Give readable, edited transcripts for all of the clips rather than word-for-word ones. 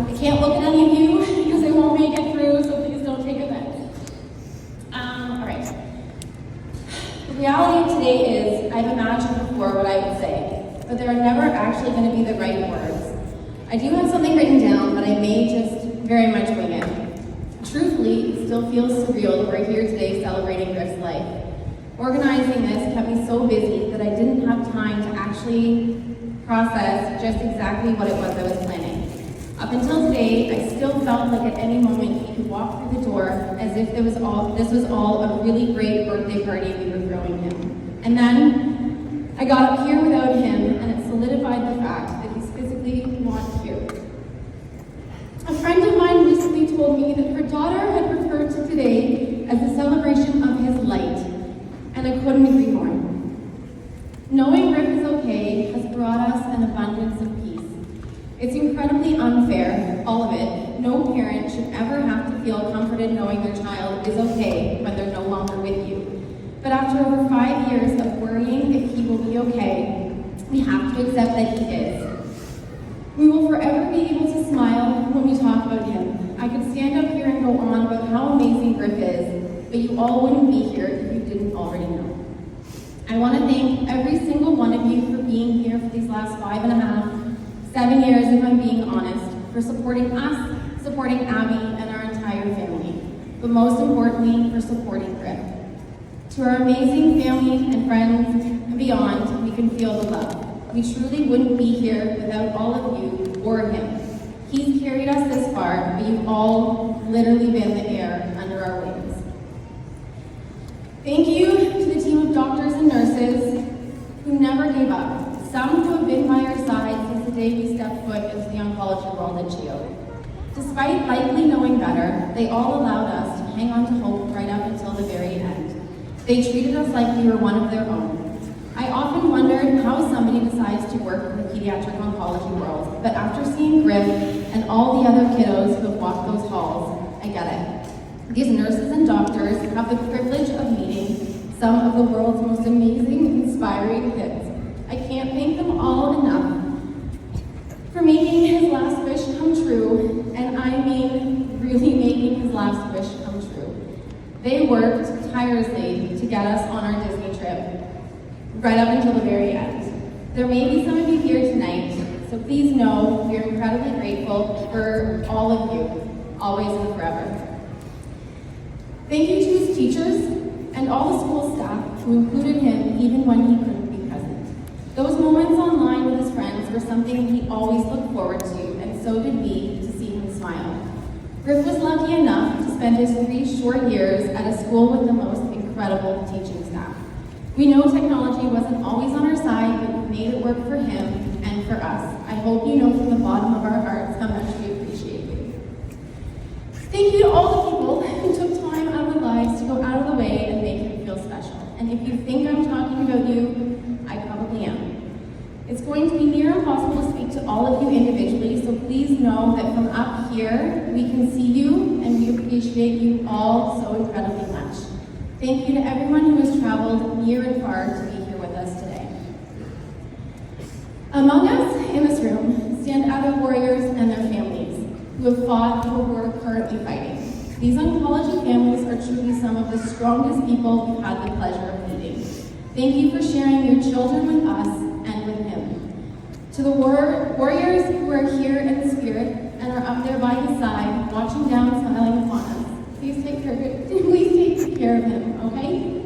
I can't look at any of you because I won't make it through, so please don't take offense. All right. The reality of today is I've imagined before what I would say, but there are never actually going to be the right words. I do have something written down, but I may just very much wing it. Truthfully, it still feels surreal that we're here today celebrating Griff's life. Organizing this kept me so busy that I didn't have time to actually process just exactly what it was I was planning. Up until today, I still felt like at any moment he could walk through the door as if this was all a really great birthday party we were throwing him. And then I got up here without him, and it solidified the fact that he's physically not here. A friend of mine recently told me that her daughter had referred to today as a celebration of his light, and I couldn't agree more. Knowing Griff is okay has brought us an abundance of peace. It's incredibly unfair, all of it. No parent should ever have to feel comforted knowing their child is okay when they're no longer with you. But after over 5 years of worrying if he will be okay, we have to accept that he is. We will forever be able to smile when we talk about him. I could stand up here and go on about how amazing Griff is, but you all wouldn't be here if you didn't already know. I want to thank every single one of you for being here for these last 5.5, 7 years, if I'm being honest, for supporting us, supporting Abby and our entire family, but most importantly, for supporting Griff. To our amazing family and friends and beyond, we can feel the love. We truly wouldn't be here without all of you or him. He's carried us this far, but you've all literally been the air under our wings. Thank you to the team of doctors and nurses who never gave up, some who have been by our side since the day we stepped foot into the oncology world at GEO. Despite likely knowing better, they all allowed us to hang on to hope right up until the very end. They treated us like we were one of their own. I often wondered how somebody decides to work in the pediatric oncology world, but after seeing Griff and all the other kiddos who have walked those halls, I get it. These nurses and doctors have the privilege of meeting some of the world's most amazing, inspiring kids. I can't thank them all enough for making his last wish come true, and I mean really making his last wish come true. They worked tirelessly to get us on our Disney trip, right up until the very end. There may be some of you here tonight, so please know we are incredibly grateful for all of you, always and forever. Thank you to his teachers and all the school staff who included him even when he couldn't be present. Those moments online with his friends were something he always looked forward to, and so did we to see him smile. Griff was lucky enough to spend his 3 short years at a school with the most incredible teaching staff. We know technology wasn't always on our side, but we made it work for him and for us. I hope you know from the bottom of our hearts how much we appreciate you. Thank you to all the people who took time out of their lives to go out of the way and make him feel special. And if you think I'm talking about you, I probably am. It's going to be near impossible to speak to all of you individually, so please know that from up here, we can see you and we appreciate you all so incredibly much. Thank you to everyone who has traveled near and far to be here with us today. Among us in this room stand other warriors and their families who have fought or who are currently fighting. These oncology families are truly some of the strongest people we've had the pleasure of meeting. Thank you for sharing your children with us and with him. To the warriors who are here in the spirit and are up there by his side, watching down, smiling upon us, please take care of him, okay?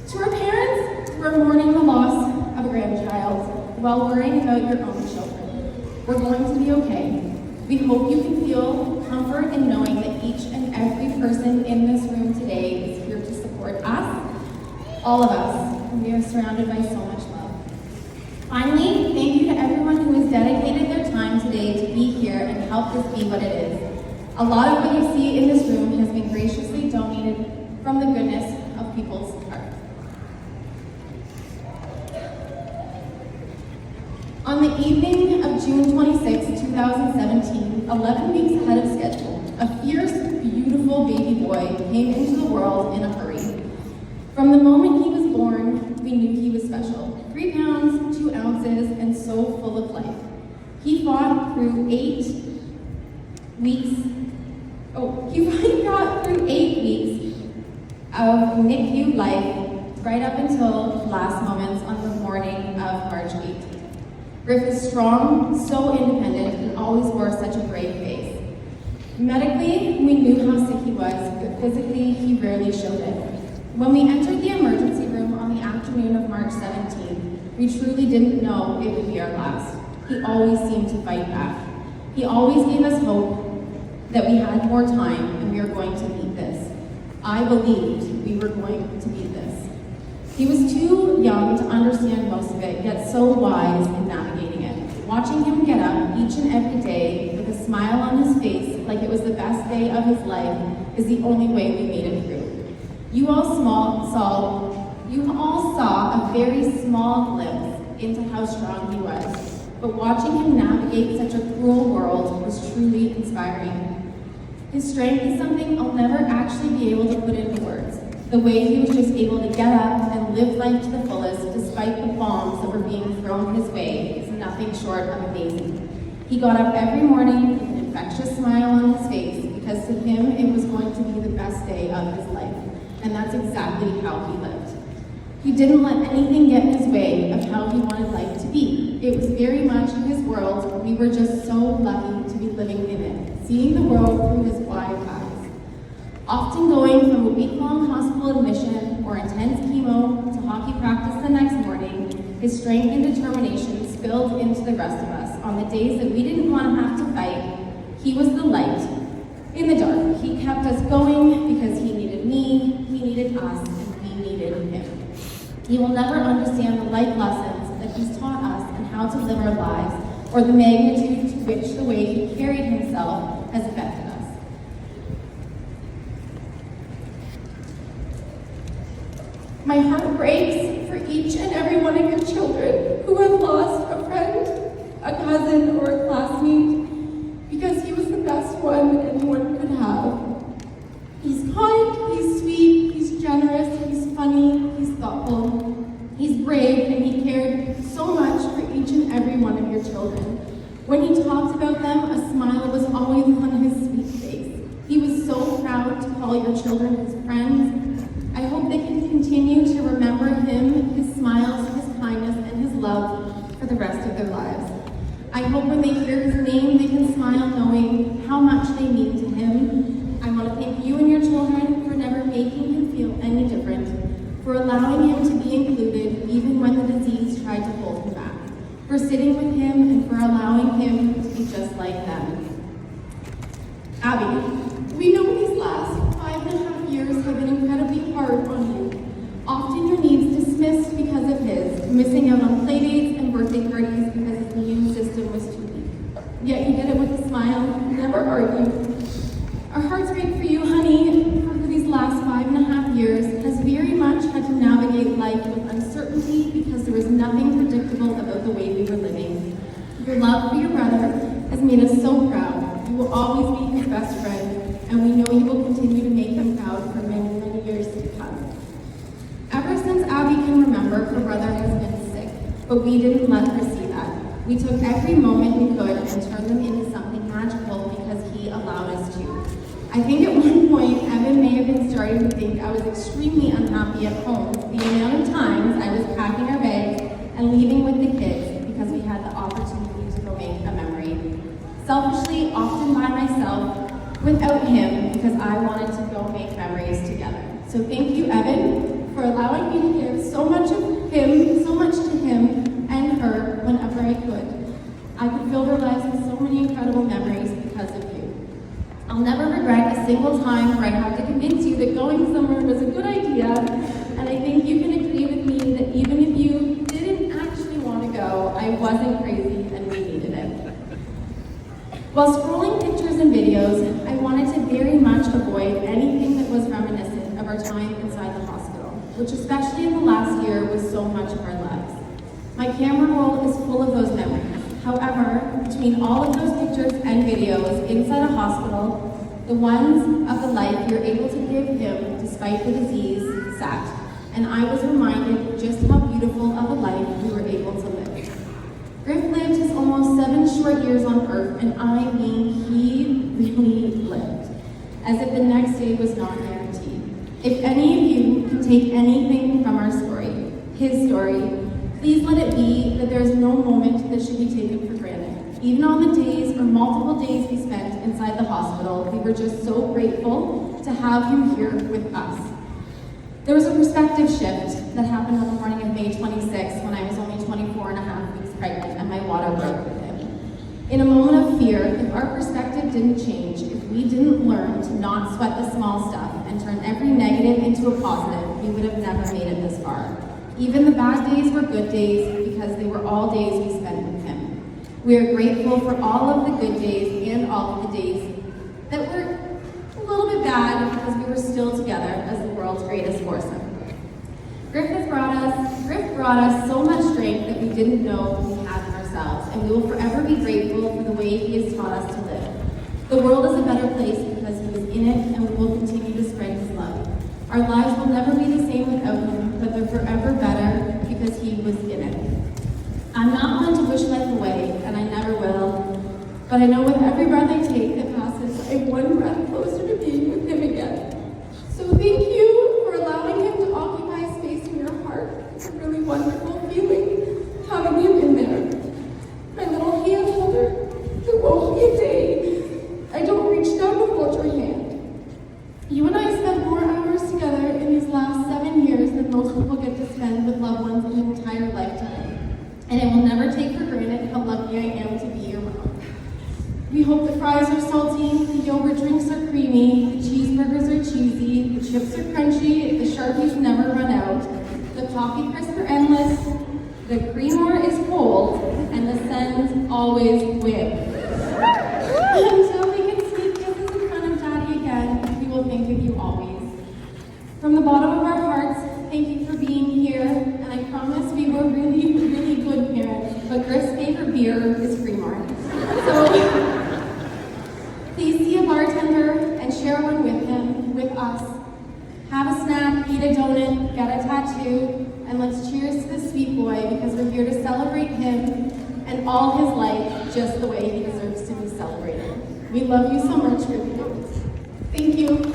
To our parents who are mourning the loss of a grandchild while worrying about your own children, we're going to be okay. We hope you can feel comfort in knowing that each and every person in this room today is here to support us, all of us, and we are surrounded by so much love. Finally, thank you to everyone who has dedicated their time today to be here and help this be what it is. A lot of what you see in this room has been graciously donated from the goodness of people's hearts. On the evening of June 26, 2017, 11 weeks ahead of schedule, a fierce, beautiful baby boy came into the world in a hurry. From the moment he was born, we knew he was special. 3 pounds, 2 ounces, and so full of life. He fought through 8 He got through 8 weeks of NICU life right up until last moments on the morning of March 18th. Griff is strong, so independent, and always wore such a brave face. Medically, we knew how sick he was, but physically, he rarely showed it. When we entered the emergency room on the afternoon of March 17th, we truly didn't know it would be our last. He always seemed to fight back. He always gave us hope that we had more time and we were going to beat this. I believed we were going to beat this. He was too young to understand most of it, yet so wise in navigating it. Watching him get up each and every day with a smile on his face like it was the best day of his life is the only way we made it through. You all saw a very small glimpse into how strong he was, but watching him navigate such a cruel world was truly inspiring. His strength is something I'll never actually be able to put into words. The way he was just able to get up and live life to the fullest despite the bombs that were being thrown his way is nothing short of amazing. He got up every morning with an infectious smile on his face because to him it was going to be the best day of his life, and that's exactly how he lived. He didn't let anything get in his way of how he wanted life to be. It was very much his world. We were just so lucky to be living in it, seeing the world through his wide eyes. Often going from a week-long hospital admission or intense chemo to hockey practice the next morning, his strength and determination spilled into the rest of us. On the days that we didn't want to have to fight, he was the light in the dark. He kept us going because he needed me, he needed us, and we needed him. He will never understand the life lessons that he's taught us and how to live our lives, or the magnitude to which the way he carried himself has affected us. My heart breaks for each and every one of your children who have lost a friend, a cousin, or a classmate because he was the best one anyone could have. He's kind, he's sweet, he's generous, he's funny, he's thoughtful, he's brave, and he cared so much for each and every one of your children. When he talked about them, a smile was always on his sweet face. He was so proud to call your children his friends. I hope they can continue to remember him, his smiles, his kindness, and his love for the rest of their lives. I hope when they hear his name, they can smile knowing how much they mean to him. I want to thank you and your children for never making him feel any different, for allowing him to be included even when the disease tried to hold him back, for sitting with him and for allowing him to be just like them. Abby, we know these last 5.5 years have been incredibly hard on you. Often your needs dismissed because of his, missing out on playdates and birthday parties because his immune system was too weak. Yet you did it with a smile, never argued. Our hearts break for you, honey, for these last 5.5 years has very much had to navigate life with uncertainty because there was nothing predictable about the way we were living. Your love for your brother has made us so proud. You will always be his best friend, and we know you will continue to make him proud for many, many years to come. Ever since Abby can remember, her brother has been sick, but we didn't let her see that. We took every moment we could and turned them into something magical because he allowed us to. I think at one point, Evan may have been starting to think I was extremely unhappy at home. The amount of times I was packing our bags and leaving with the kids because we had the opportunity to go make a memory. Selfishly, often by myself, without him, because I wanted to go make memories together. So thank you, Evan, for allowing me to give so much to him and her whenever I could. I could fill their lives with so many incredible memories because of you. I'll never regret a single time where I had to convince you that going somewhere was a good idea, and I think you can agree with me that even if you didn't actually want to go, I wasn't crazy and we needed it. While scrolling pictures and videos, I wanted to very much avoid anything that was reminiscent of our time inside the hospital, which especially in the last year was so much of our lives. My camera roll is full of those memories. However, between all of those pictures and videos inside a hospital, the ones of the life you're able to give him despite the disease sat, and I was reminded just how beautiful of a life we were able to live. Griff lived his almost 7 short years on Earth, and I mean he really lived, as if the next day was not guaranteed. If any of you can take anything from our story, his story, please let it be that there is no moment that should be taken for granted. Even on the days or multiple days we spent inside the hospital, we were just so grateful to have him here with us. There was a perspective shift that happened on the morning of May 26th when I was only 24 and a half weeks pregnant and my water broke with him. In a moment of fear, if our perspective didn't change, if we didn't learn to not sweat the small stuff and turn every negative into a positive, we would have never made it this far. Even the bad days were good days because they were all days we spent with him. We are grateful for all of the good days and all of the days that were a little bit bad because we were still together as the world's greatest foursome. Griff brought us so much strength that we didn't know we had in ourselves, and we will forever be grateful for the way he has taught us to live. The world is a better place because he was in it, and we will continue to spread his love. Our lives will never be the same without him, but they're forever better because he was in it. I'm not one to wish life away, and I never will, but I know with every breath I take that passes, I'm one breath closer to being with him again. So thank you for allowing him to occupy space in your heart. It's a really wonderful feeling, having him in there. My little hand holder, there won't be a day I don't reach down to hold your hand. You and I spent more hours together in these last 7 years than most people get to spend with loved ones in an entire lifetime. And I will never take for granted how lucky I am to be your mom. We hope the fries are salty, the yogurt drinks are creamy, the cheeseburgers are cheesy, the chips are crunchy, the Sharpies never run out, the coffee crisps are endless, the creamer is cold, and the Sens always win. Until we can sneak kisses in front of Daddy again, we will think of you always. From the bottom of our hearts, thank you for being here, and I promise we were really, really good parents, but Griff's favorite beer is Creamer. So, please see a bartender and share one with him, with us. Have a snack, eat a donut, get a tattoo, and let's cheers to this sweet boy because we're here to celebrate him and all his life just the way he deserves to be celebrated. We love you so much, Griffin. Thank you.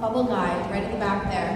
Bubble guide right at the back there.